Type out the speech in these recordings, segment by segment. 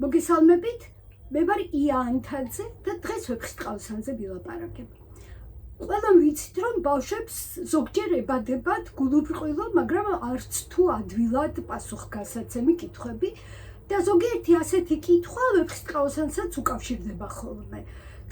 მოგესალმებით, მე ვარ ია ანთაძე და დღეს ვეფხისტყაოსანზე ვილაპარაკებ. ყველამ ვიცით, რომ ბავშვებს ზოგჯერ ებადებათ გულუბრყვილო, მაგრამ არც თუ ადვილად პასუხგასაცემი კითხვები და ზოგიერთი ასეთი კითხვა ვეფხისტყაოსანსაც უკავშირდება ხოლმე.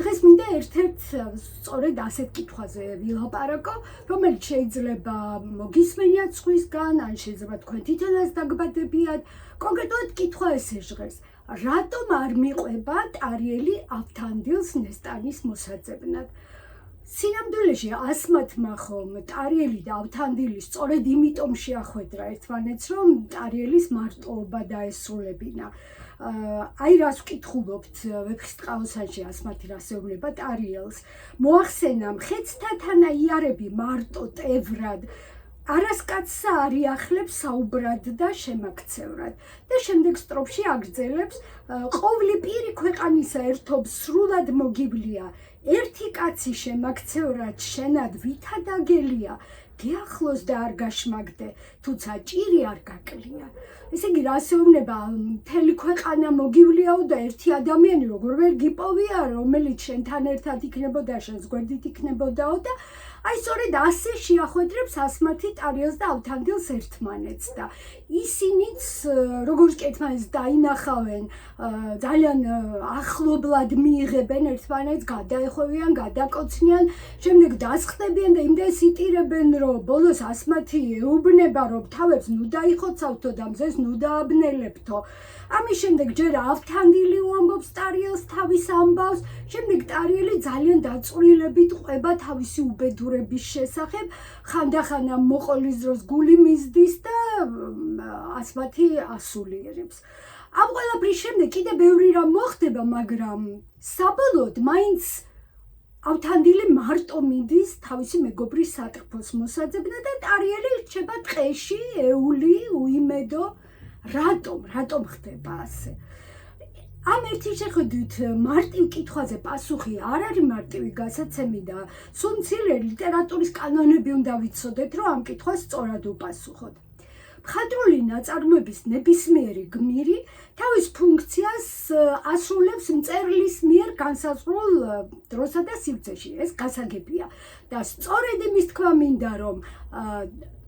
დღეს მინდა ერთ-ერთ სწორედ ასეთ კითხვაზე ვილაპარაკო, რომელიც შეიძლება მოგისმენიათ სხვისგან, ან შეიძლება თქვენ თვითონაც დაგბადებიათ. კონკრეტულად კითხვა ესე ჟღერს: რატომ არ მიყვება ტარიელი ავთანდილს ნესტანის მოსაძებნად? სინამდვილეში ასმათმა ხომ ტარიელი და ავთანდილი სწორედ იმიტომ შეახვედრა ერთმანეთს, რომ ტარიელის მარტოობა დაესრულებინა. აი რას ვკითხულობთ ვეფხისტყაოსანში ასმათი რას ეუბნება ტარიელს. მოახსენა მხეცთა თანაიარები მარტო ტევრად არასკაცსა არიახლებს საუბრად და შემაქცევრად და შემდეგ სტროფში აგრძელებს: ყოვლი პირი ქვეყანისა ერთობს სრულად მოგიბლია, ერთი კაცი შემაქცევრად შენად ვითა დაგელია, გეახლოს და არ გაშმაგდე, თუცა ჭირი არ გაკლია. ესე იგი, რას ეუბნება, მთელი ქვეყანა მოგივლიაო და ერთი ადამიანი როგორ ვერ გიპოვია, რომელიც შენთან ერთად იქნებოდა, შენს გვერდით იქნებოდაო და აი სწორედ ასე შეახვედრებს ასმათი ტარიელს და ავთანდილს ერთმანეთს და ისინიც როგორც კი ერთმანეთს დაინახავენ, ძალიან ახლობლად მიიღებენ ერთმანეთს, გადაეხვევიან, გადაკოცნიან, შემდეგ დასხდებიან და იმდენს იტირებენ, რომ ბოლოს ასმათი ეუბნება, რომ თავებს ნუ დაიხოცავთო და მზეს ნუ დააბნელებთო. ამის შემდეგ ჯერ ავთანდილი უამბობს ტარიელს თავის ამბავს, შემდეგ ტარიელი ძალიან დაწვრილებით ყვება თავისი უბედურების შესახებ, ხანდახან ამ მოყოლის დროს გული მისდის და ასმათი ასულიერებს. ამ ყველაფრის შემდეგ კიდე ბევრი რამ მოხდება, მაგრამ საბოლოოდ მაინც ავთანდილი მარტო მიდის თავისი მეგობრის სატრფოს მოსაძებნად და ტარიელი რჩება ტყეში, ეული, უიმედო. რატომ ხდება ასე? ამ ერთი შეხედვით მარტივ კითხვაზე პასუხი არ არის მარტივი გასაცემი და სულ მცირე ლიტერატურის კანონები უნდა ვიცოდეთ, რომ ამ კითხვას სწორად უპასუხოთ. მხატვრული ნაწარმოების ნებისმიერი გმირი თავის ფუნქციას ასრულებს მწერლის მიერ განსაზღვრულ დროსა და სივრცეში, ეს გასაგებია და სწორედ იმის თქვა მინდა, რომ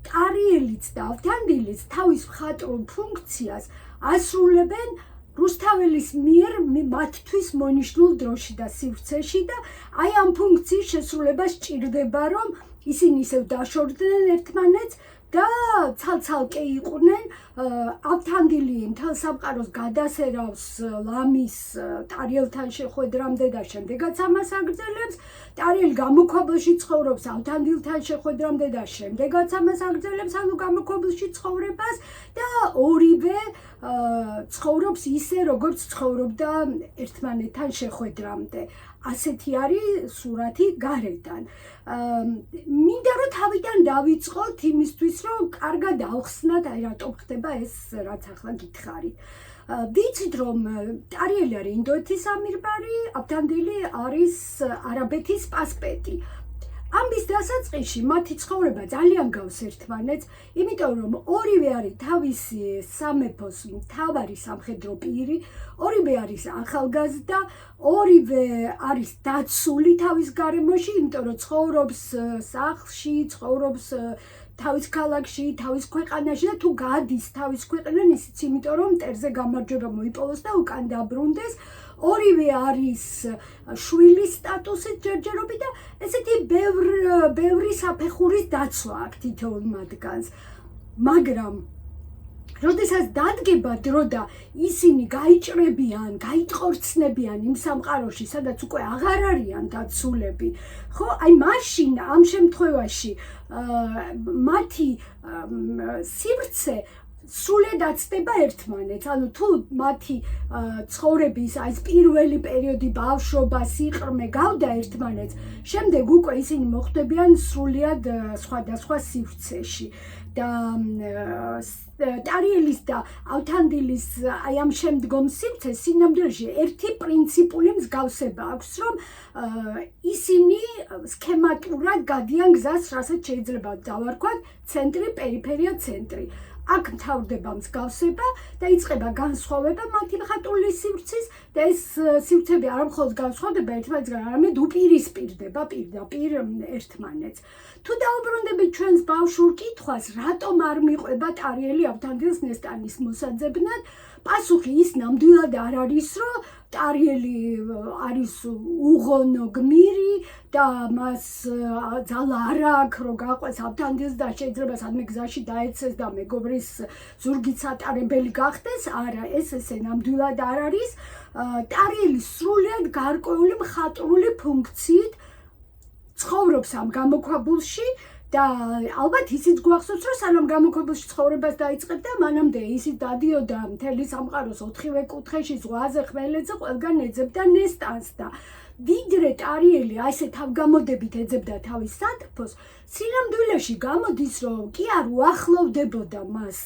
ტარიელიც და ავთანდილიც თავის მხატვრულ ფუნქციას ასრულებენ რუსთაველის მიერ მათთვის მონიშნულ დროში და სივრცეში და აი ამ ფუნქციის შესრულება სჭირდება, რომ ისინი ისევ დაშორდნენ ერთმანეთს და ცალ-ცალკე იყვნენ. ავთანდილი მთელ სამყაროს გადასერავს ლამის ტარიელთან შეხვედრამდე და შემდეგაც ამას აგრძელებს. ტარიელი გამოქვაბულში ცხოვრობს ავთანდილთან შეხვედრამდე და შემდეგაც ამას აგრძელებს, ანუ გამოქვაბულში ცხოვრებას და ორივე ცხოვრობს ისე, როგორც ცხოვრობდა ერთმანეთთან შეხვედრამდე. ასეთი არის სურათი გარედან. მინდა რომ თავიდან დავიწყოთ იმისთვის, რომ კარგად ავხსნათ, აი რატომ ხდება ეს, რაც ახლა გითხარით. ვიცით, რომ ტარიელი არის ინდოეთის ამირბარი, ავთანდილი არის არაბეთის პასპეტი. ამის დასაწყისში მათი ცხოვრება ძალიან გავს ერთმანეთს, იმიტომ რომ ორივე არის თავისი სამეფოს მთავარი სამხედრო პირი, ორივე არის ახალგაზრდა, ორივე არის დაცული თავის გარემოში, იმიტომ რომ ცხოვრობს სახლში, ცხოვრობს თავის ქალაქში, თავის ქვეყანაში და თუ გადის თავის ქვეყანიდან, ისიც იმიტომ რომ მტერზე გამარჯვება მოიპოვოს და უკან დაბრუნდეს. ორივე არის შვილის სტატუსით ჯერჯერობით და ესეთი ბევრი საფეხურის დაცვა აქვს თითოეულ მათგანს. მაგრამ როდესაც დადგება დრო და ისინი გაიჭრებიან, გაიტყორცნებიან იმ სამყაროში, სადაც უკვე აღარ არიან დაცულები, ხო, აი მაშინ ამ შემთხვევაში მათი სივრცე სრულად აცდება ერთმანეთს, ანუ თუ მათი ცხოვრების აი პირველი პერიოდი ბავშვობა, სიყრმე გავდა ერთმანეთს, შემდეგ უკვე ისინი მოხვდებიან სრულად სხვადასხვა სივრცეში. და ტარიელის და ავთანდილის აი ამ შემდგომ სივრცეს სინამდვილეში ერთი პრინციპული მსგავსება აქვს, რომ ისინი სქემატურად გადიან გზას, რასაც შეიძლება დავარქვათ ცენტრი, პერიფერია, ცენტრი. აქ მთავრდება მსგავსება და იწყება განსხვავება მათი მხატვრული სივრცის და ეს სივრცები არა მხოლოდ განსხვავდება ერთმანეთისგან, არამედ უპირისპირდება პირდაპირ ერთმანეთს. თუ დაუბრუნდებით ჩვენს ბავშვურ კითხვას, რატომ არ მიყვება ტარიელი ავთანდილს ნესტანის მოსაძებნად, პასუხი ის ნამდვილად არ არის, რომ ტარიელი არის უღონო გმირი და მას ძალა არ აქვს, რომ გაყვეს ავთანდილს და შეიძლება სადმე გზაში დაეცეს და მეგობრის ზურგით სატარებელი გახდეს. არა, ეს ესე ნამდვილად არ არის. ტარიელი სრულიად გარკვეული მხატვრული ფუნქციით ცხოვრობს ამ გამოქვაბულში და ალბათ ისიც გვახსოვს, რომ სანამ გამოქვაბულში ცხოვრებას დაიწყებდა, მანამდე ისიც დადიოდა მთელი სამყაროს 4-ვე კუთხეში, ზღვაზე, ხმელეთზე, ყველგან ეძებდა ნესტანს და ვიდრე ტარიელი ასე თავგამოდებით ეძებდა თავის სატრფოს, სინამდვილეში გამოდის, რომ კი არ უახლოვდებოდა მას,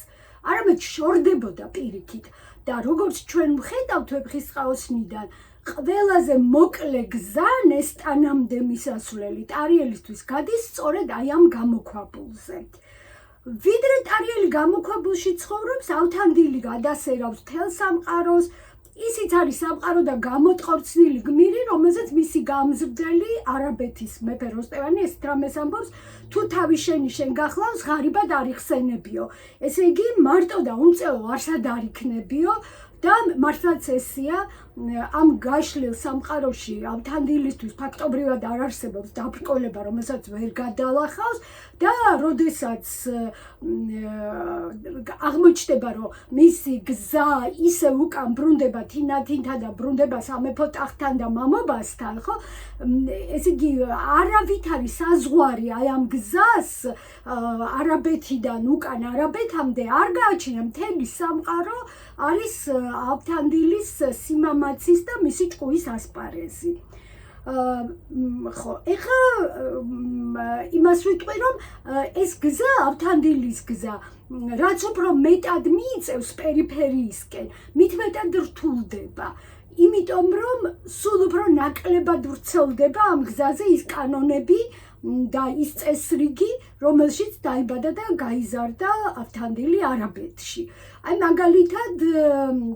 არამედ შორდებოდა პირიქით და როგორც ჩვენ ვხედავთ ვეფხისტყაოსნიდან, ყველაზე მოკლე გზა ნესტანამდე მისასვლელი ტარიელისთვის გადის სწორედ აი ამ გამოქვაბულზე. ვიდრე ტარიელი გამოქვაბულში ცხოვრობს, ავთანდილი გადასერავს მთელ სამყაროს, ისიც არის სამყარო და გამოტყორცნილი გმირი, რომელზეც მისი გამზრდელი არაბეთის მეფე როსტევანი ესეთ რამეს ამბობს, თუ თავი შენ გახლავს, ღარიბად არ იხსენებიო. ესე იგი, მარტო და უმწეო არსად არ იქნებიო და მართლაც ესია, ამ გაშლილ სამყაროში ავთანდილისთვის ფაქტობრივად არ არსებობს დაბრკოლება, რომელსაც ვერ გადალახავს და როდესაც აღმოჩნდება, რომ მისი გზა ისე უკან ბრუნდება თინათინთა და ბრუნდება სამეფო ტახტთან და მამობასთან, ხო? ესე იგი, არავით არის საზღვარი აი ამ გზას არაბეთიდან უკან არაბეთამდე არ გააჩინა, მთელი სამყარო არის ავთანდილის სიმამაცის და მისი ჭკუის ასპარეზი. ხო, ეხლა იმას ვიტყვი, რომ ეს გზა, ავთანდილის გზა, რაც უფრო მეტად მიიწევს პერიფერიისკენ, მით მეტად რთულდება. იმიტომ რომ სულ უფრო ნაკლებად ვრცელდება ამ გზაზე ის კანონები და ის წესრიგი, რომელშიც დაიბადა და გაიზარდა ავთანდილი არაბეთში. აი მაგალითად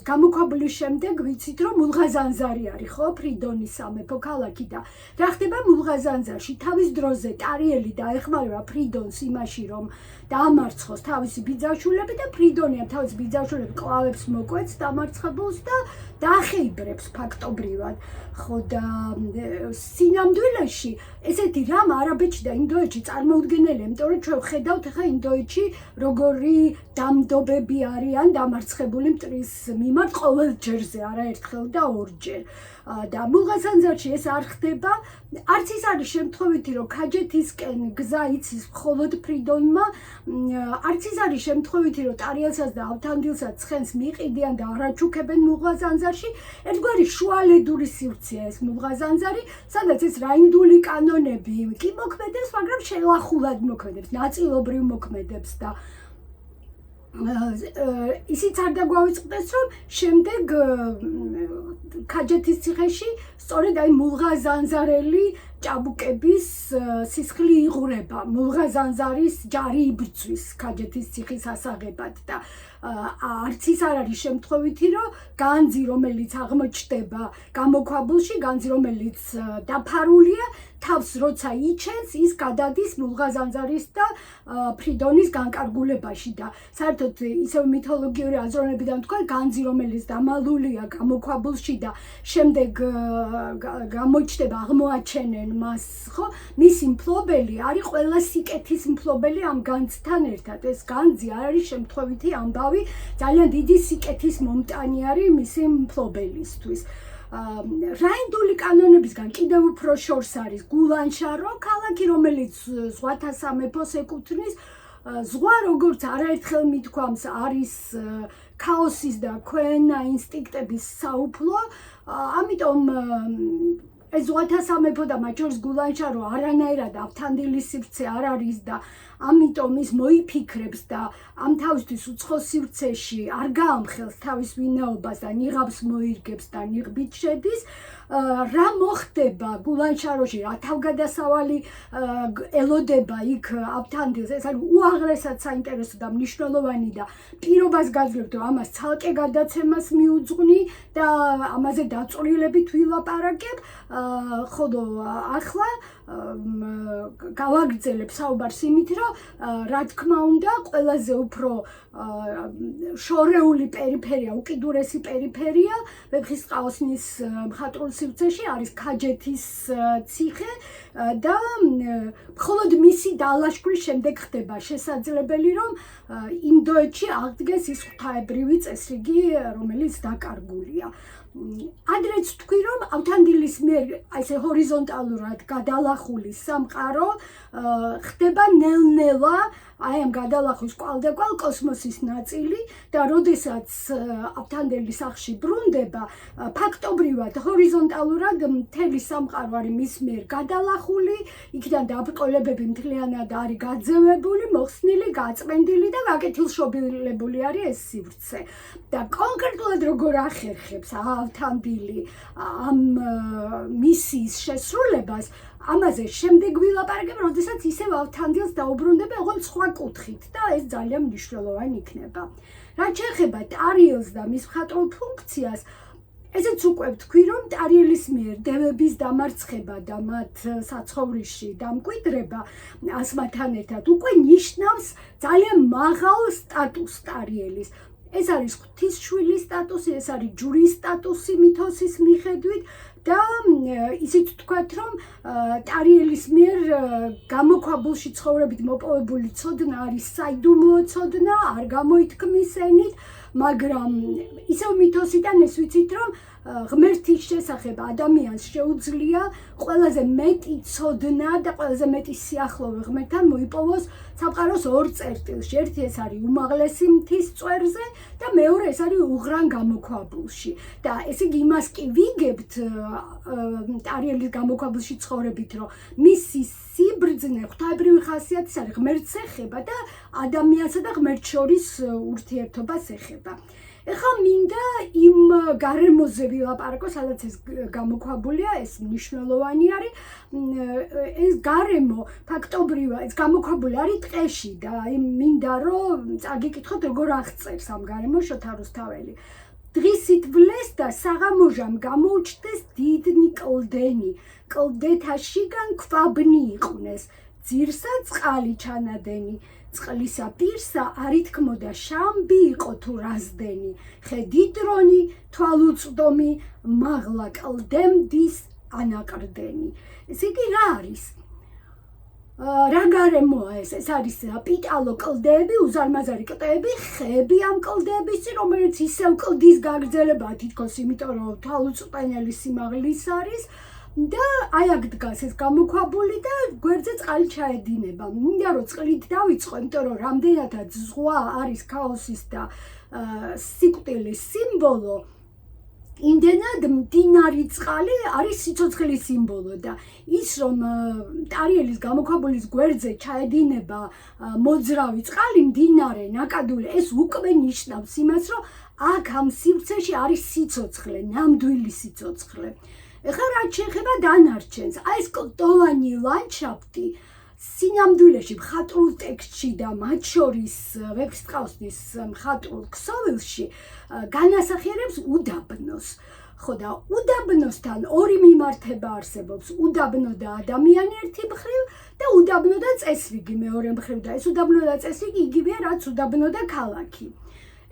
გამოქვაბულის შემდეგ ვიცით, რომ მულღაზანზარი არის, ხო, ფრიდონის სამეფო ქალაქი და რა ხდება მულღაზანზარში? თავის დროზე ტარიელი დაეხმარება ფრიდონს იმაში, რომ დაამარცხოს თავისი ბიძაშვილები და ფრიდონია თავის ბიძაშვილებს კლავებს მოკვეთს დამარცხებულს და დაახეიბრებს ფაქტობრივად. ხო და სინამდვილეში ესეთი რამ არაბეთში და ინდოეთში წარმოუდგენელია, იმიტომ რომ ჩვენ ვხედავთ ახლა ინდოეთში როგორი დამდობები არიან დამარცხებული მტრის მიმართ ყოველ ჯერზე, არაერთხელ და ორჯერ. და მულღაზანზარში ეს არ ხდება, არც ის არის შემთხვევითი, რომ ქაჯეთისკენ გზა იცის მხოლოდ ფრიდონმა, არც ის არის შემთხვევითი, რომ ტარიელსაც და ავთანდილსაც ცხენს მიიყიდიან და არაჩუქებენ მულღაზანზარში. ერთგვარი შუალედური სივრცეა ეს მულღაზანზარი, სადაც ეს რაინდული კანონები კი მოქმედებს, მაგრამ შელახულად მოქმედებს, ნაწილობრივ მოქმედებს და ისიც არ დაგვავიწყდეს, რომ შემდეგ ქაჯეთის ციხეში სწორედ აი მულღაზანზარელი ჭაბუკების სისხლი იღვრება, მულღაზანზარის ჯარი იბრძვის ქაჯეთის ციხის ასაღებად და არც ის არ არის შემთხვევითი, რომ განძი, რომელიც აღმოჩნდება გამოქვაბულში, განძი, რომელიც დაფარულია, თავს როცა იჩენს, ის გადადის მულღაზანზარის და ფრიდონის განკარგულებაში და საერთოდ ისევ მითოლოგიური აზროვნებიდან თქვა, განძი, რომელიც დამალულია გამოქვაბულში და შემდეგ გამოჩნდება, აღმოაჩენენ მას, ხო? მისი მფლობელი არის ყველა სიკეთის მფლობელი ამ განძთან ერთად. ეს განძი არ არის შემთხვევითი ამბავი, ძალიან დიდი სიკეთის მომტანი არის მისი მფლობელისთვის. რაინდული კანონებისგან კიდევ უფრო შორს არის გულანშარო, ქალაქი, რომელიც ზღვათა სამეფოს ეკუთვნის. ზღვა, როგორც არაერთხელ მithქვამს, არის ქაოსის და ქვენა ინსტინქტების საუფლო, ამიტომ ეს ზღვათა სამეფო და მათ შორის გულანჩარო არანაირად ავთანდილის სივრცე არ არის და ამიტომ ის მოიფიქრებს და ამ თავისთვის უცხო სივრცეში არ გაამხელს თავის ვინაობას და ნიღაბს მოირგებს და ნიღბით შედის. რა მოხდება გულანჩაროში, რა თავგადასავალი ელოდება იქ ავთანდილს, ეს არის უაღრესად საინტერესო და მნიშვნელოვანი და პირობას გაძლევთ, რომ ამას ცალკე გადაცემას მიუძღვნი და ამაზე დაწვრილებით ვილაპარაკებ. ხოლო ახლა გავაგრძელებ საუბარს იმით, რომ რა თქმა უნდა, ყველაზე უფრო შორეული პერიფერია, უკიდურესი პერიფერია ვეფხისტყაოსნის მხატვრულ სივრცეში არის ქაჯეთის ციხე და მხოლოდ მისი დალაშქვრის შემდეგ ხდება შესაძლებელი, რომ ინდოეთში აღდგეს ის ღვთაებრივი წესრიგი, რომელიც დაკარგულია. ადრეც თქვი, რომ ავთანდილის მიერ ესე ჰორიზონტალურად გადალახული სამყარო ხდება ნელ-ნელა აი ამ გადალახვის კვალდაკვალ კოსმოსის ნაწილი და როდესაც ავთანდელი სახლში ბრუნდება, ფაქტობრივად ჰორიზონტალურად მთელი სამყარო არის მის მიერ გადალახული, იქიდან დაბრკოლებები მთლიანად არის გაძევებული, მოხსნილი, გაწმენდილი და გაკეთილშობილებული არის ეს სივრცე. და კონკრეტულად როგორ ახერხებს ავთანდილი ამ მისიის შესრულებას, ამაზე შემდეგ ვილაპარაკებ, როდესაც ისევ ავთანდილს დაუბრუნდება ოღონდ სხვა კუთხით და ეს ძალიან მნიშვნელოვანი იქნება. რაც შეეხება ტარიელს და მის მხატვრულ ფუნქციას, ესეც უკვე ვთქვი, რომ ტარიელის მიერ დევების დამარცხება და მათ საცხოვრისში დამკვიდრება ასმათან ერთად უკვე ნიშნავს ძალიან მაღალ სტატუსს ტარიელის. ეს არის ღვთისშვილის სტატუსი, ეს არის ჯვრის სტატუსი მითოსის მიხედვით და ისიც ვთქვათ, რომ ტარიელის მიერ გამოქვაბულში ცხოვრებით მოპოვებული ცოდნა არის საიდუმლო ცოდნა, არ გამოითქმის ენით, მაგრამ ისევ მითოსიდან ეს ვიცით, რომ ღმერთის შესახებ ადამიანს შეუძლია ყველაზე მეტი ცოდნა და ყველაზე მეტი სიახლოვე ღმერთთან მოიპოვოს სამყაროს ორ წერტილში. ერთი ეს არის უმაღლესი მთის წვერზე და მეორე ეს არის უღრან გამოქვაბულში. და ესე იგი იმას კი ვიგებთ ტარიელის გამოქვაბულში ცხოვრებით, რომ მისი სიბრძნე ღვთაებრივი ხასიათის არის ღმერთს ეხება და ადამიანსა და ღმერთს შორის ურთიერთობას ეხება. ეხლა მინდა იმ გარემოზე ვილაპარაკო, სადაც ეს გამოქვაბულია, ეს მნიშვნელოვანი არის. ეს გარემო ფაქტობრივად ეს გამოქვაბული არის ტყეში და მინდა რომ წაგიკითხოთ როგორ აღწერს ამ გარემოს შოთა რუსთაველი. დღისით ვლეს და საღამოჟამ გამოუჩნდეს დიდნი კლდენი, კლდეთა შიგან ქვაბნი იყვნენ, ძირსა წყალი ჩანადენი. წყლისა პირსა არ ითქმოდა შამბი იყო თუ რაზდენი, ხედი დრონი, თვალუწვდომი, მაღლა კლდემდის ანაკრდენი. ესე იგი რა არის? რა გარემოა ეს? ეს არის პიტალო კლდეები, უზარმაზარი კლდეები, ხეები ამ კლდეების წინ, რომელიც ისევ კლდის გაგრძელებაა თითქოს, იმიტომ რომ თვალუწვდენელი სიმაღლის არის. და აი აქ დგას ეს გამოქვაბული და გვერდზე წყალი ჩაედინება. მინდა რომ წყლით დავიწყო, იმიტომ რომ რამდენადაც ზღვა არის ქაოსის და სიკვდილის სიმბოლო, იმდენად მდინარი წყალი არის სიცოცხლის სიმბოლო და ის რომ ტარიელის გამოქვაბულის გვერდზე ჩაედინება მოძრავი წყალი, მდინარე, ნაკადული, ეს უკვე ნიშნავს იმას, რომ აქ ამ სივრცეში არის სიცოცხლე, ნამდვილი სიცოცხლე. ეხლა რაც შეეხება დანარჩენს, აი ეს კლდოვანი ლანდშაფტი სინამდვილეში მხატვრულ ტექსტში და მათ შორის ვეფხისტყაოსნის მხატვრულ ქსოვილში განასახიერებს უდაბნოს. ხო და უდაბნოსთან ორი მიმართება არსებობს, უდაბნო და ადამიანი ერთი მხრივ და უდაბნო და წესრიგი მეორე მხრივ და ეს უდაბნო და წესრიგი იგივეა, რაც უდაბნო და ქალაქი.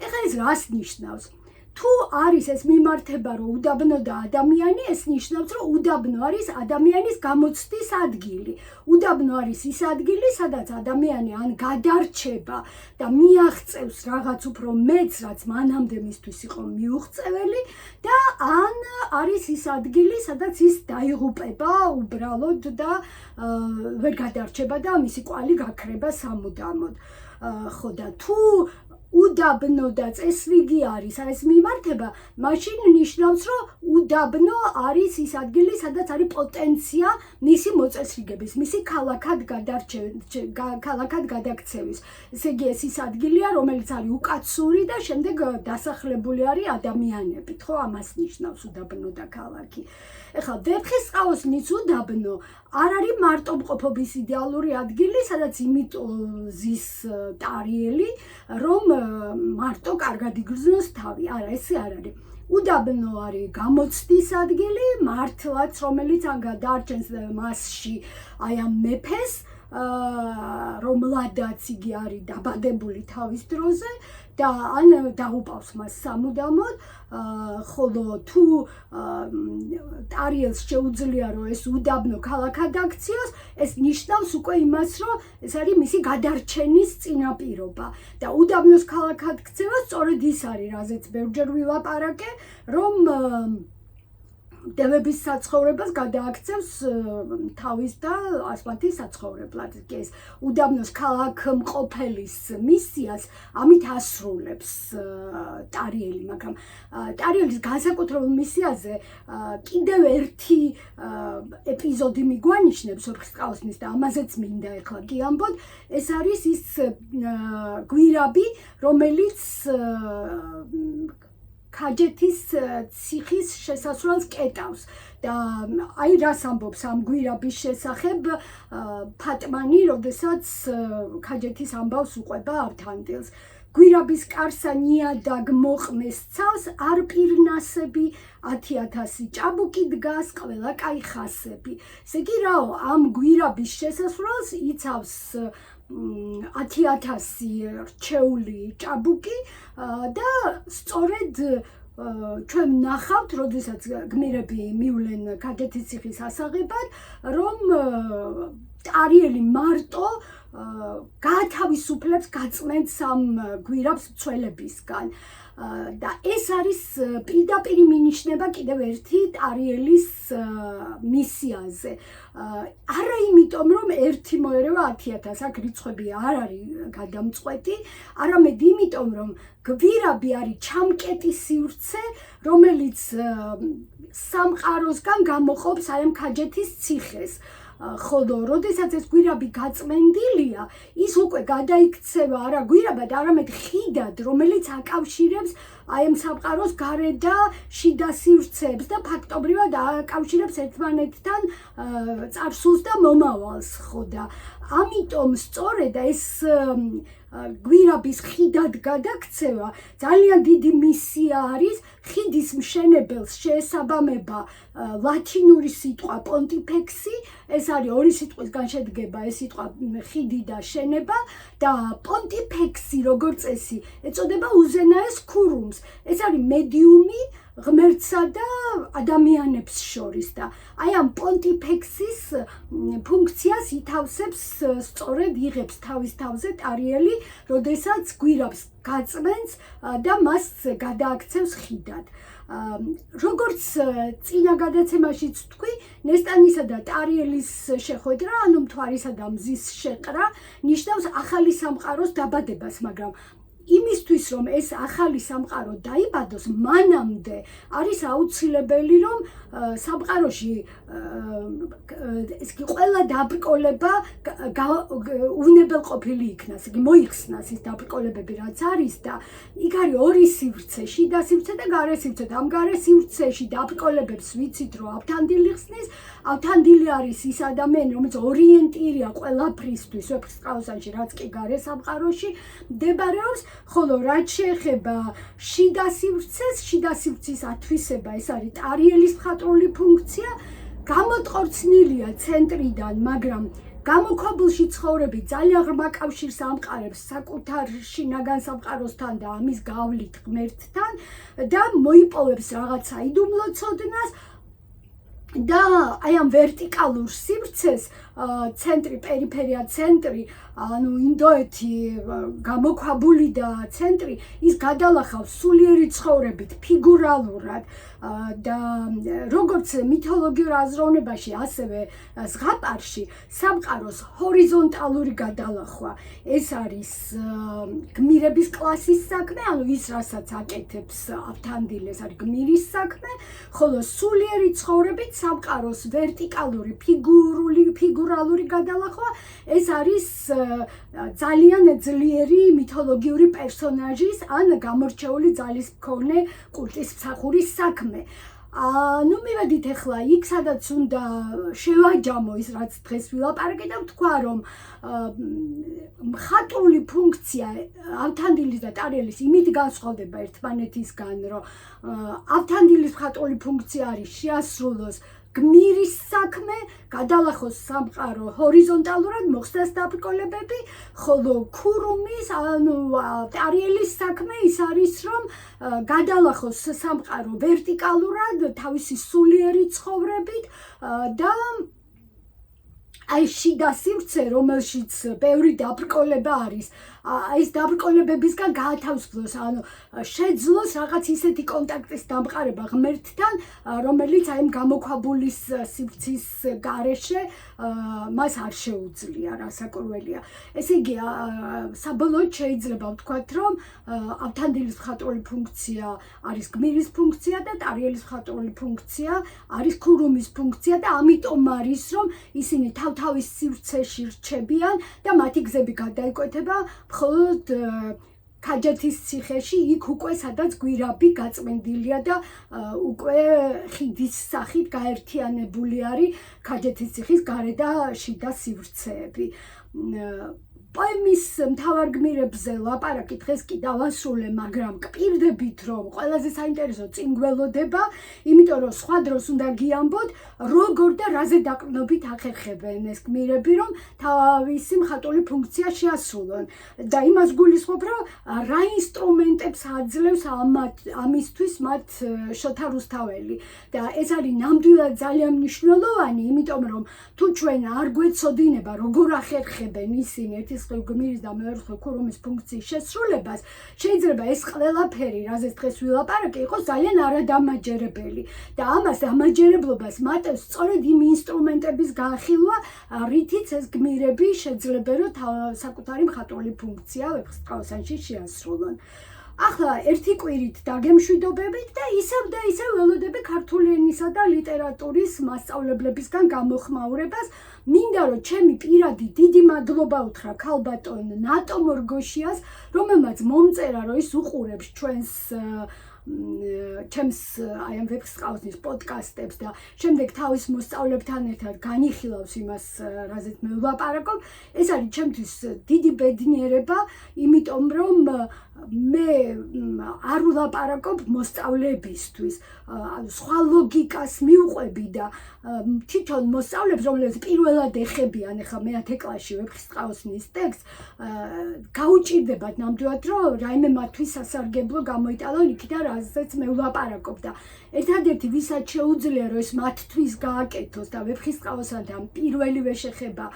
ეხლა ეს რას ნიშნავს? თუ არის ეს მიმართება, რომ უდაბნო და ადამიანი, ეს ნიშნავს, რომ უდაბნო არის ადამიანის გამოცდის ადგილი. უდაბნო არის ის ადგილი, სადაც ადამიანი ან გადარჩება და მიაღწევს რაღაც უფრო მეც, რაც მანამდე მისთვის იყო მიუღწეველი და ან არის ის ადგილი, სადაც ის დაიღუპება უბრალოდ და ვერ გადარჩება და მისი კვალი გაქრება სამუდამოდ. ხო და თუ უდაბნო და წესრიგი არის ეს მიმართება, მაშინ ნიშნავს, რომ უდაბნო არის ის ადგილი, სადაც არის პოტენცია მისი მოწესრიგების, მისი ქალაქად გადაქცევის. ესე იგი, ეს ის ადგილია, რომელიც არის უკაცური და შემდეგ დასახლებული არის ადამიანებით, ხო, ამას ნიშნავს უდაბნო და ქალაქი. ეხლა ვეფხისტყაოსნის უდაბნო არ არის მარტომყოფობის იდეალური ადგილი, სადაც იმიტომ ზის ტარიელი, რომ მარტო კარგად იგრძნოს თავი. არა, ესე არ არის. უდაბნო არის გამოცდის ადგილი, მართლაც, რომელიც ან გადაარჩენს მასში აი ამ მეფეს, რომლადაც იგი არის დაბადებული თავის დროზე და ან დაუპავს მას სამუდამოდ, ხოლო თუ ტარიელს შეუძლია რომ ეს უდაბნო ქალაქად აქციოს, ეს ნიშნავს უკვე იმას, რომ ეს არის მისი გადარჩენის წინაპირობა და უდაბნოს ქალაქად ქცევა სწორედ ის არის, რაზეც ბევრჯერ ვილაპარაკე, რომ დევების საცხოვრებას გადააქცევს თავის და ასმათის საცხოვრებლად. ეს უდაბნოს ქალაქმყოფელის მისიას ამით ასრულებს ტარიელი, მაგრამ ტარიელის განსაკუთრებულ მისიაზე კიდევ ერთი ეპიზოდი მიგვანიშნებს ვეფხისტყაოსნის და ამაზეც მინდა ეხლა გიამბოთ. ეს არის ის გვირაბი, რომელიც ქაჯეთის ციხის შესასვლელს კეტავს და აი რას ამბობს ამ გვირაბის შესახებ ფატმანი, როდესაც ქაჯეთის ამბავს უყვება ავთანდილს. გვირაბის კარსა ნიადაგ მოყმეს ცავს, არ პირნასები, 10,000 ჭაბუკი დგას, ყველა კაი ხასები. ესე იგი, რაო, ამ გვირაბის შესასვლელს იცავს 10,000 რჩეული ჭაბუკი და სწორედ ჩვენ ნახავთ, როდესაც გმირები მივლენ ქაჯეთის ციხის ასაღებად, რომ ტარიელი მარტო გაათავისუფლებს გაწმენდს ამ გვირაბს მცველებისგან. და ეს არის პირდაპირი მინიშნება კიდევ ერთი ტარიელის მისიაზე. არა იმიტომ, რომ ერთი მოერევა 10,000, აქ რიცხვები არ არის გადამწყვეტი, არამედ იმიტომ, რომ გვირაბი არის ჩამკეტი სივრცე, რომელიც სამყაროსგან გამოყოფს აი ამ ქაჯეთის ციხეს. ხოლო როდესაც ეს გვირაბი გაწმენდილია, ის უკვე გადაიქცევა არა გვირაბად, არამედ ხიდად, რომელიც აკავშირებს აი ამ სამყაროს გარე და შიდა სივრცეებს და ფაქტობრივად აკავშირებს ერთმანეთთან წარსულს და მომავალს, ხო და ამიტომ სწორედ ეს გვირაბის ხიდად გადაქცევა ძალიან დიდი მისია არის. ხიდის მშენებელს შეესაბამება ლათინური სიტყვა პონტიფექსი, ეს არის ორი სიტყვისგან შედგება ეს სიტყვა ხიდი და შენება და პონტიფექსი როგორც წესი ეწოდება უზენაეს ქურუმს. ეს არის მედიუმი ღმერთსა და ადამიანებს შორის და აი ამ პონტიფექსის ფუნქციას ითავსებს სწორედ იღებს თავის თავზე ტარიელი, როდესაც გვირაბს გაწმენდს და მას გადააქცევს ხიდად. როგორც წინა გადაცემაშიც თქვი, ნესტანისა და ტარიელის შეხვედრა, ანუ მთვარისა და მზის შეყრა, ნიშნავს ახალი სამყაროს დაბადებას, მაგრამ იმისთვის, რომ ეს ახალი სამყარო დაიბადოს, მანამდე არის აუცილებელი, რომ სამყაროში ყველა დაბრკოლება უვნებელყოფილი იქნას, მოიხსნას ის დაბრკოლებები, რაც არის და იქ არის ორი სივრცე, შიდა სივრცე და გარე სივრცე და ამ გარე სივრცეში დაბრკოლებებს ვიცით, რომ ავთანდილი ხსნის, ავთანდილი არის ის ადამიანი, რომელიც ორიენტირია ყველაფრისთვის ვეფხისტყაოსანში, რაც კი გარე სამყაროში მდებარეობს, ხოლო რაც შეეხება შიდა სივრცეს, შიდა სივრცის ათვისება, ეს არის ტარიელის მხატვრული ფუნქცია, გამოტყორცნილია ცენტრიდან, მაგრამ გამოქვაბულში ცხოვრები ძალიან ღრმა კავშირს ამყარებს საკუთარ შინაგან სამყაროსთან და ამის გავლით ღმერთთან და მოიპოვებს რაღაცა იდუმლო ცოდნას, და აი ამ ვერტიკალურ სივრცეს ცენტრი, პერიფერია, ცენტრი, ანუ ინდოეთი გამოქვაბული და ცენტრი ის გადალახავს სულიერი ცხოვრებით, ფიგურალურად და როგორც მითოლოგიურ აზროვნებაში, ასევე ზღაპარში სამყაროს ჰორიზონტალური გადალახვა. ეს არის გმირების კლასის საქმე, ანუ ის რასაც აკეთებს ავთანდილეს არის გმირის საქმე, ხოლო სულიერი ცხოვრებით სამყაროს ვერტიკალური ფიგურალური გადალახვა ეს არის ძალიან ძლიერი მითოლოგიური პერსონაჟის ან გამორჩეული ძალის მქონე კულტის მსახურის საქმე. ну მივედით ახლა იქ სადაც უნდა შევაჯამო ის რაც დღეს ვილაპარაკე და ვთქვა რომ მხატვრული ფუნქცია ავთანდილის და ტარიელის იმით განსხვავდება ერთმანეთისგან რომ ავთანდილის მხატვრული ფუნქცია არის შეასრულოს გმირის საქმე, გადალახოს სამყარო ჰორიზონტალურად, მოხდეს დაბრკოლებები, ხოლო ქურუმის, ანუ ტარიელის საქმე ის არის, რომ გადალახოს სამყარო ვერტიკალურად, თავისი სულიერი ცხოვრებით და აი შიდა სივრცე, რომელშიც ბევრი დაბრკოლება არის, ეს დაბრკოლებებისგან გაათავისუფლოს, ანუ შეძლოს რაღაც ისეთი კონტაქტის დამყარება ღმერთთან, რომელიც აი ამ გამოქვაბულის სივრცის გარეშე მას არ შეუძლია, რასაკვირველია. ესე იგი, საბოლოოდ შეიძლება ვთქვათ, რომ ავთანდილის მხატვრული ფუნქცია არის გმირის ფუნქცია და ტარიელის მხატვრული ფუნქცია არის ქურუმის ფუნქცია და ამიტომ არის, რომ ისინი თავის სივრცეში რჩებიან და მათი გზები გადაიკვეთება მხოლოდ ქაჯეთის ციხეში, იქ უკვე სადაც გვირაბი გაწმენდილია და უკვე ხიდის სახით გაერთიანებული არის ქაჯეთის ციხის გარე და შიდა სივრცეები. პოემის მთავარ გმირებზე ლაპარაკი დღეს კი დავასრულე, მაგრამ გპირდებით, რომ ყველაზე საინტერესო წინ გველოდება, იმიტომ რომ სხვა დროს უნდა გიამბოთ, როგორ და რაზე დაყრდნობით ახერხებენ ეს გმირები, რომ თავისი მხატვრული ფუნქცია შეასრულონ. და იმას გულისხმობ, რომ რა ინსტრუმენტებს აძლევს ამისთვის მათ შოთა რუსთაველი. და ეს არის ნამდვილად ძალიან მნიშვნელოვანი, იმიტომ რომ თუ ჩვენ არ გვეცოდინება, როგორ ახერხებენ ისინი ერთის გმირის და მეორე ქურუმის ფუნქციის შესრულებას, შეიძლება ეს ყველაფერი, რაზეც დღეს ვილაპარაკე, იყოს ძალიან არადამაჯერებელი და ამას დამაჯერებლობას მატებს სწორედ იმ ინსტრუმენტების გაახილვა, რითიც ეს გმირები შეძლებენ, რომ საკუთარი მხატვრული ფუნქცია ვეფხისტყაოსანში შეასრულონ. ახლა ერთი კვირით დაგემშვიდობებით და ისევ ველოდები ქართული ენისა და ლიტერატურის მასწავლებლებისგან გამოხმაურებას. მინდა რომ ჩემი პირადი დიდი მადლობა უთხრა ქალბატონ ნატო მორგოშიას, რომელმაც მომწერა, რომ ის უყურებს ჩემს აი ამ ვეფხისტყაოსნის პოდკასტებს და შემდეგ თავის მოსწავლებთან ერთად განიხილავს იმას, რაზეც მე ვლაპარაკობ. ეს არის ჩემთვის დიდი ბედნიერება, იმიტომ რომ მე არ ვლაპარაკობ მოსწავლებისთვის, სხვა ლოგიკას მივყვები და თვითონ მოსწავლებს, რომლებიც პირველად ეხებიან ახლა მე-10 კლასში ვეფხისტყაოსნის ტექსტს, გაუჭირდებათ ნამდვილად, რომ რაიმე მათთვის სასარგებლო გამოიტანონ იქიდან, რაზეც მე ვლაპარაკობ და ერთადერთი ვისაც შეუძლია, რომ ეს მათთვის გააკეთოს და ვეფხისტყაოსანთან პირველივე შეხება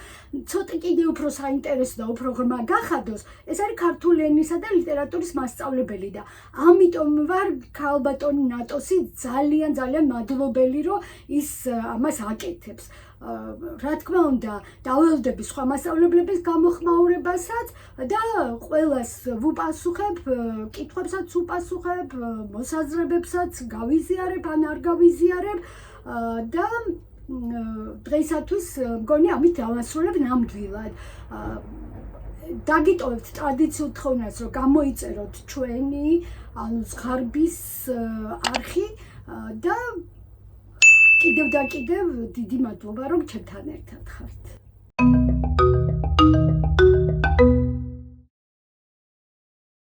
ცოტა კიდევ უფრო საინტერესო და უფრო ღრმა გახადოს, ეს არის ქართული ენისა და ლიტერატურის მასწავლებელი და ამიტომ ვარ ქალბატონ ნატოსი ძალიან მადლობელი, რომ ის ამას აკეთებს. რა თქმა უნდა, დაველოდები სხვა მასწავლებლების გამოხმაურებასაც და ყველას ვუპასუხებ, კითხვებსაც ვუპასუხებ, მოსაზრებებსაც გავიზიარებ ან არ გავიზიარებ და დღეისათვის მგონი ამით დავასრულებ ნამდვილად. დაგიტოვებთ ტრადიციულ თხოვნას, რომ გამოიწეროთ ჩვენი, ანუ ზღარბის არხი და კიდევ და კიდევ დიდი მადლობა, რომ ჩემთან ერთად ხართ.